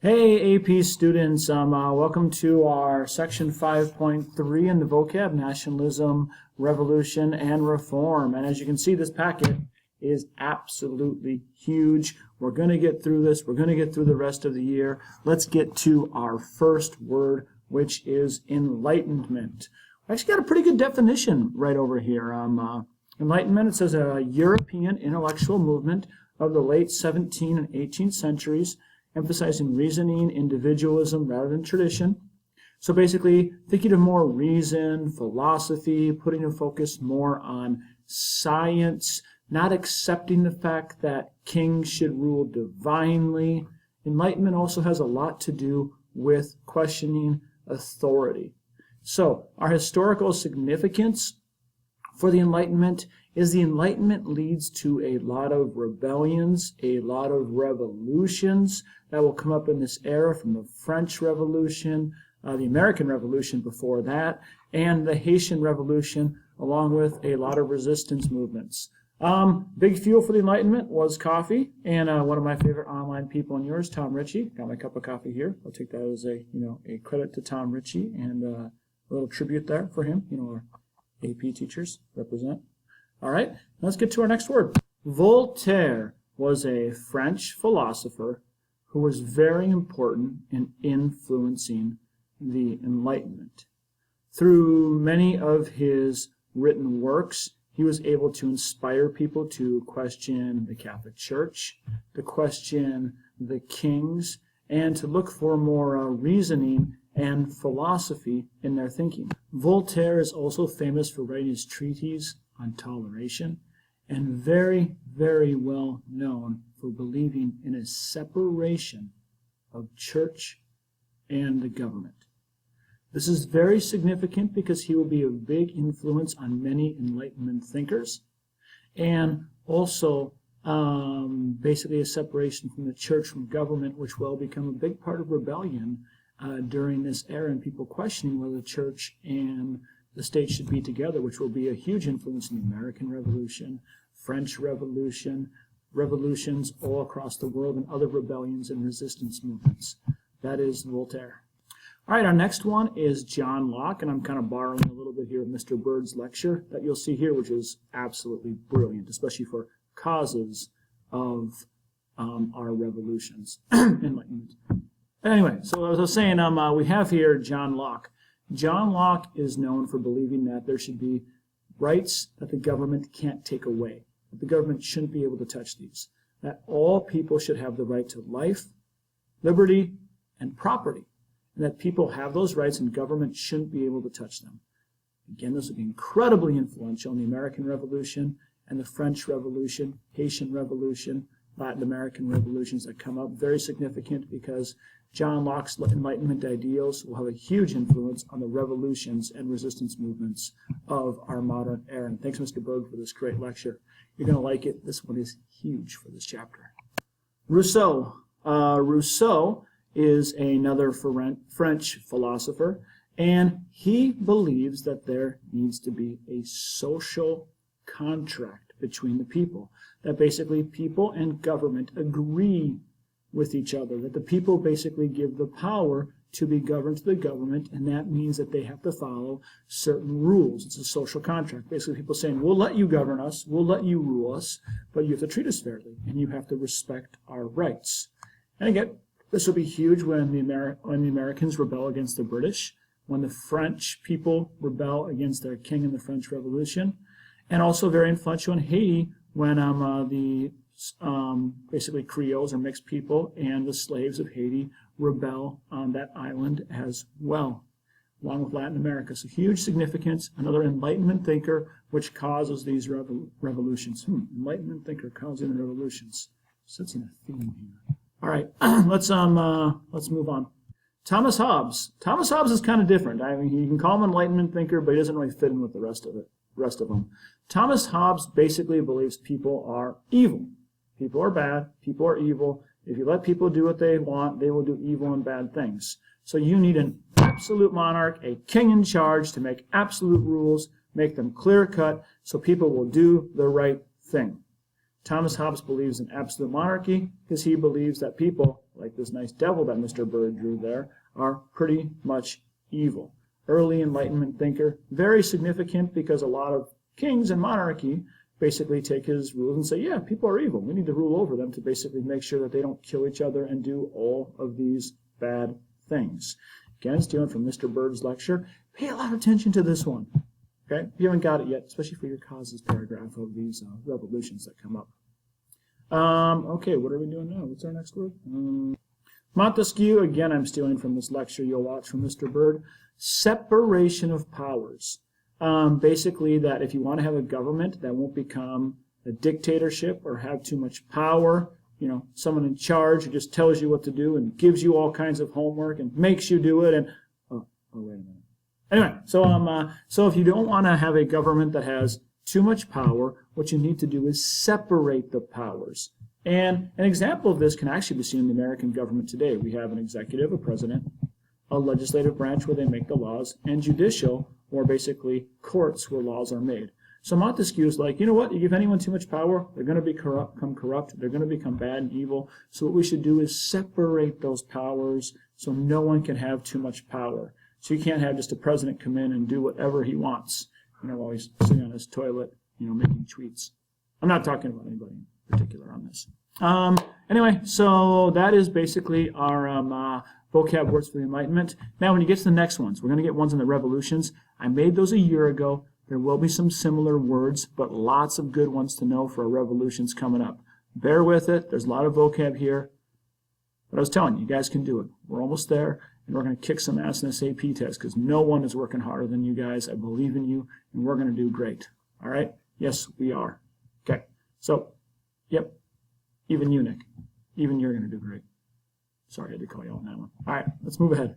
Hey AP students, welcome to our section 5.3 in the vocab, Nationalism, Revolution, and Reform. And as you can see, this packet is absolutely huge. We're going to get through this. We're going to get through the rest of the year. Let's get to our first word, which is enlightenment. I actually got a pretty good definition right over here. Enlightenment, it says a European intellectual movement of the late 17th and 18th centuries, emphasizing reasoning, individualism rather than tradition. So basically, thinking of more reason, philosophy, putting a focus more on science, not accepting the fact that kings should rule divinely. Enlightenment also has a lot to do with questioning authority. So, our historical significance for the Enlightenment is the Enlightenment leads to a lot of rebellions, a lot of revolutions that will come up in this era, from the French Revolution, the American Revolution before that, and the Haitian Revolution, along with a lot of resistance movements. Big fuel for the Enlightenment was coffee, and one of my favorite online people and yours, Tom Ritchie. Got my cup of coffee here. I'll take that as a credit to Tom Ritchie and a little tribute there for him. Our AP teachers represent. All right, let's get to our next word. Voltaire was a French philosopher who was very important in influencing the Enlightenment. Through many of his written works, he was able to inspire people to question the Catholic Church, to question the kings, and to look for more reasoning and philosophy in their thinking. Voltaire is also famous for writing his treatise on toleration, and very, very well known for believing in a separation of church and the government. This is very significant because he will be a big influence on many Enlightenment thinkers, and also basically a separation from the church from government, which will become a big part of rebellion during this era, and people questioning whether the church and the state should be together, which will be a huge influence in the American Revolution, French Revolution, revolutions all across the world, and other rebellions and resistance movements. That is Voltaire. All right, our next one is John Locke, and I'm kind of borrowing a little bit here of Mr. Bird's lecture that you'll see here, which is absolutely brilliant, especially for causes of our revolutions. Enlightenment. Anyway, so as I was saying, we have here John Locke. John Locke is known for believing that there should be rights that the government can't take away, that the government shouldn't be able to touch these, that all people should have the right to life, liberty, and property, and that people have those rights and government shouldn't be able to touch them. Again, this would be incredibly influential in the American Revolution and the French Revolution, Haitian Revolution, Latin American revolutions that come up. Very significant because John Locke's Enlightenment ideals will have a huge influence on the revolutions and resistance movements of our modern era. And thanks, Mr. Berg, for this great lecture. You're going to like it. This one is huge for this chapter. Rousseau. Rousseau is another French philosopher, and he believes that there needs to be a social contract between the people, that basically people and government agree with each other, that the people basically give the power to be governed to the government, and that means that they have to follow certain rules. It's a social contract. Basically, people saying, we'll let you govern us, we'll let you rule us, but you have to treat us fairly, and you have to respect our rights. And again, this will be huge when the Americans rebel against the British, when the French people rebel against their king in the French Revolution, and also very influential in Haiti when basically Creoles or mixed people and the slaves of Haiti rebel on that island as well, along with Latin America. So huge significance, another Enlightenment thinker which causes these revolutions. Enlightenment thinker causing the revolutions. Sensing a theme here. All right, let's move on. Thomas Hobbes. Thomas Hobbes is kind of different. I mean, you can call him an Enlightenment thinker, but he doesn't really fit in with the rest of them. Thomas Hobbes basically believes people are evil. People are bad. People are evil. If you let people do what they want, they will do evil and bad things. So you need an absolute monarch, a king in charge to make absolute rules, make them clear-cut, so people will do the right thing. Thomas Hobbes believes in absolute monarchy because he believes that people like this nice devil that Mr. Byrd drew there, are pretty much evil. Early Enlightenment thinker, very significant because a lot of kings and monarchy basically take his rules and say, yeah, people are evil. We need to rule over them to basically make sure that they don't kill each other and do all of these bad things. Again, stealing from Mr. Byrd's lecture. Pay a lot of attention to this one. Okay, if you haven't got it yet, especially for your causes paragraph of these revolutions that come up. Okay, what are we doing now? What's our next word? Montesquieu, again, I'm stealing from this lecture you'll watch from Mr. Byrd. Separation of powers. Basically that if you want to have a government that won't become a dictatorship or have too much power, you know, someone in charge who just tells you what to do and gives you all kinds of homework and makes you do it and, oh wait a minute. Anyway, so if you don't want to have a government that has too much power, what you need to do is separate the powers. And an example of this can actually be seen in the American government today. We have an executive, a president, a legislative branch where they make the laws, and judicial, or basically courts where laws are made. So Montesquieu is like, you know what, you give anyone too much power, they're going to become corrupt, they're going to become bad and evil. So what we should do is separate those powers so no one can have too much power. So you can't have just a president come in and do whatever he wants, you know, while he's sitting on his toilet, you know, making tweets. I'm not talking about anybody in particular on this. Anyway, so that is basically our vocab words for the Enlightenment. Now, when you get to the next ones, we're going to get ones on the revolutions. I made those a year ago. There will be some similar words, but lots of good ones to know for our revolutions coming up. Bear with it. There's a lot of vocab here. But I was telling you, you guys can do it. We're almost there, and we're going to kick some ass in this AP test because no one is working harder than you guys. I believe in you, and we're going to do great. All right? Yes, we are. Okay. So, yep. Even you, Nick. Even you're going to do great. Sorry, I had to call you on that one. All right, let's move ahead.